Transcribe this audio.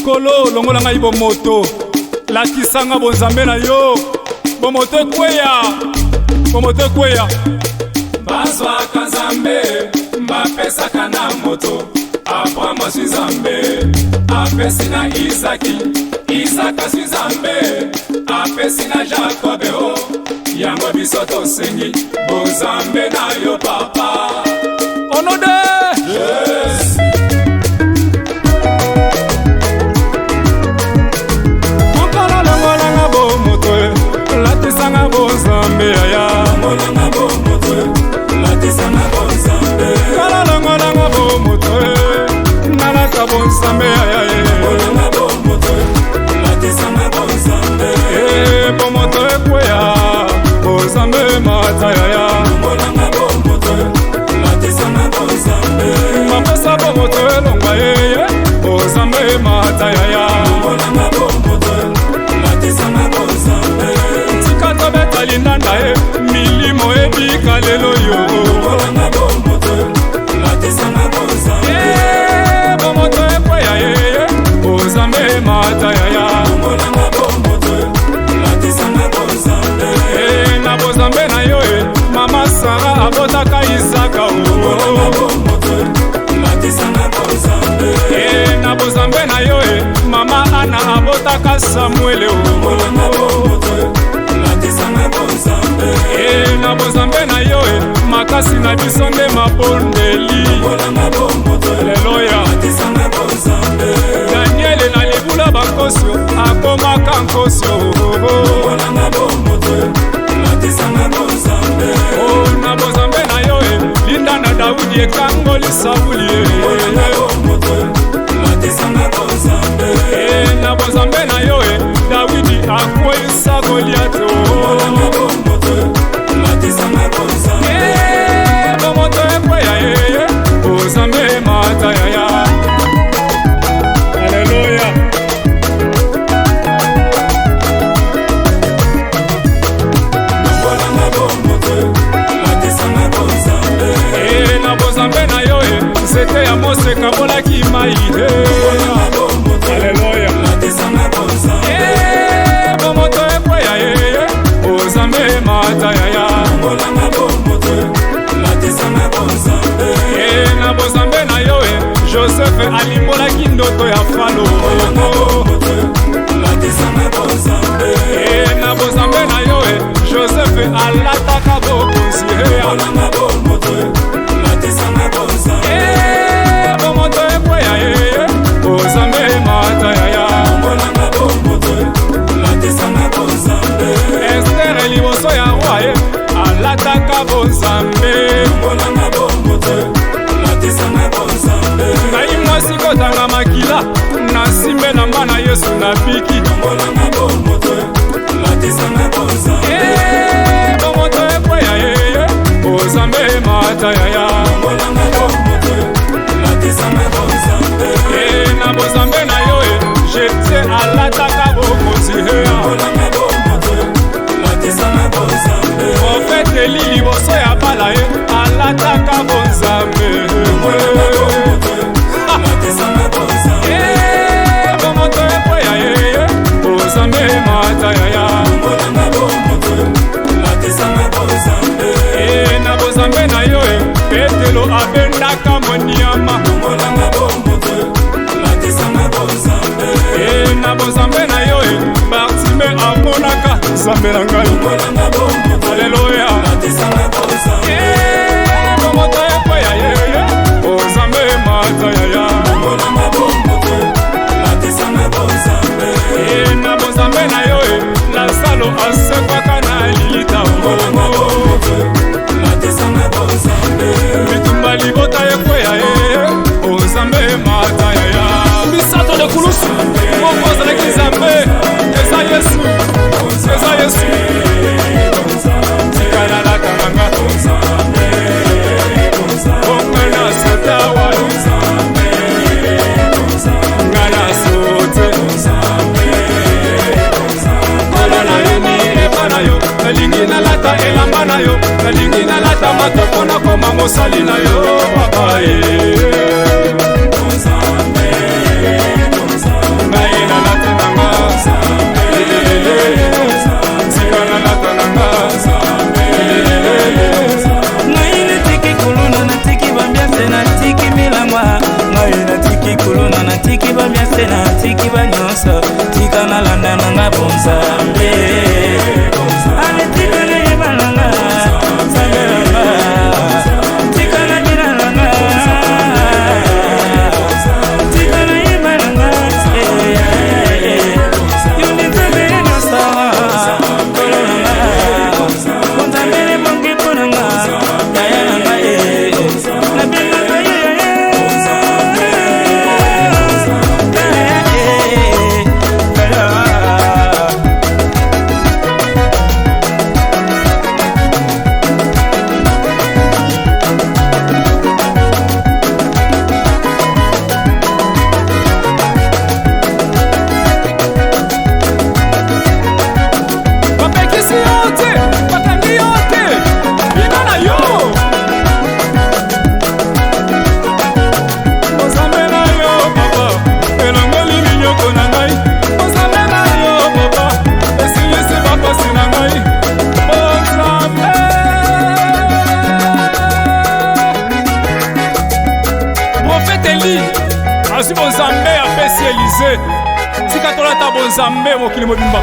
likolo longola ngai bomoto lakisanga bonzambe na yo bomoto ekweya bazwaka nzambe bapesaka na moto Abraham aswi nzambe apesi na Isaka aswi nzambe apesi na Jakobe o yango biso tosengi bonzambe na yo papa onode yes. Mokala longolanga bomoto latisanga bonzambe yaya longolanga bomoto latisanga bonzambe kala longolanga bomoto nalata bonzambe yaya longolanga bomoto latisanga bonzambe bomoto ekweya bonzambe mata yaya longolanga bomoto latisanga bonzambe mapesa bomoto elongwa yeye bonzambe mata yaya longolanga bomoto latisanga bonzambe tika tobeta linanda ye milimo ebika lelo yo longolanga bomoto latisanga bonzambe bomoto ekweya yeye bonzambe mata yaya longolanga bomoto latisanga bonzambe na bonzambe na yo mama Sara abotaka Isaka longolanga bomoto latisanga bonzambe na bonzambe na yo mama Ana abotaka Samuel longolanga bomoto latisanga bonzambe na bonzambe na yo makasi na biso nde mabondeli longolanga bomoto leloya latisanga bonzambe Daniel na libula bankosio akomaka nkosio longolanga bomoto latisanga bonzambe na bonzambe na yo linda na Daudi ekangoli Sauli longolanga bomoto latisanga bonzambe na bonzambe na yo Daudi akweyisa Goliath longolanga bomoto latisanga bonzambe bomoto ekweya yeye bonzambe mata yaya Haleluya longolanga bomoto latisanga bonzambe na bonzambe na yo nzete ya Mose kabolaki mai Haleluya latisanga bonzambe bomoto ekweya yeye bonzambe mata yaya longolanga bomoto latisanga bonzambe na bonzambe na yo Joseph alimbolaki ndoto ya Falo longolanga bomoto latisanga bonzambe na bonzambe na yo Joseph alataka bokonzi longolanga bomoto latisanga bonzambe bomoto ekweya yeye bonzambe mata yaya longolanga bomoto latisanga bonzambe Esther liboso ya roi alataka bonzambe longolanga bomoto latisanga bonzambe ngai mwasi kotanga makila nasimbe na mwana Yesu na piki longolanga bomoto latisanga bonzambe bomoto ekweya yeye bonzambe mata yaya longolanga bomoto latisanga bonzambe na bonzambe na yo Jete alataka bokonzi longolanga bomoto latisanga bonzambe profete Eli liboso ya bala alataka bonzambe longolanga bomoto latisanga bonzambe bomoto ekweya yeye bonzambe mata yaya longolanga bomoto latisanga bonzambe na bonzambe na yo Petelo abendaka moniama longolanga bomoto latisanga bonzambe na bonzambe na yo Bartime amonaka nzambe na ngai longolanga bomoto Haleluya latisanga bonzambe bomoto ekweya yeye bonzambe mata yaya longolanga bomoto latisanga bonzambe na bonzambe na yo Lazalo asekwaka na lilita longolanga bomoto latisanga bonzambe bitumba libota ekweya yeye bonzambe mata yaya misato de kulusu mokozalaki nzambe eza Yesu tikalalakanga ongana satawa ngana sote kola na yo ni eba na yo nalingi nalata elamba na yo nalingi nalata matoko nakoma mosali na yo papa Nateli azwi bonzambe apesi Elize tika tolata bonzambe mokili mobimba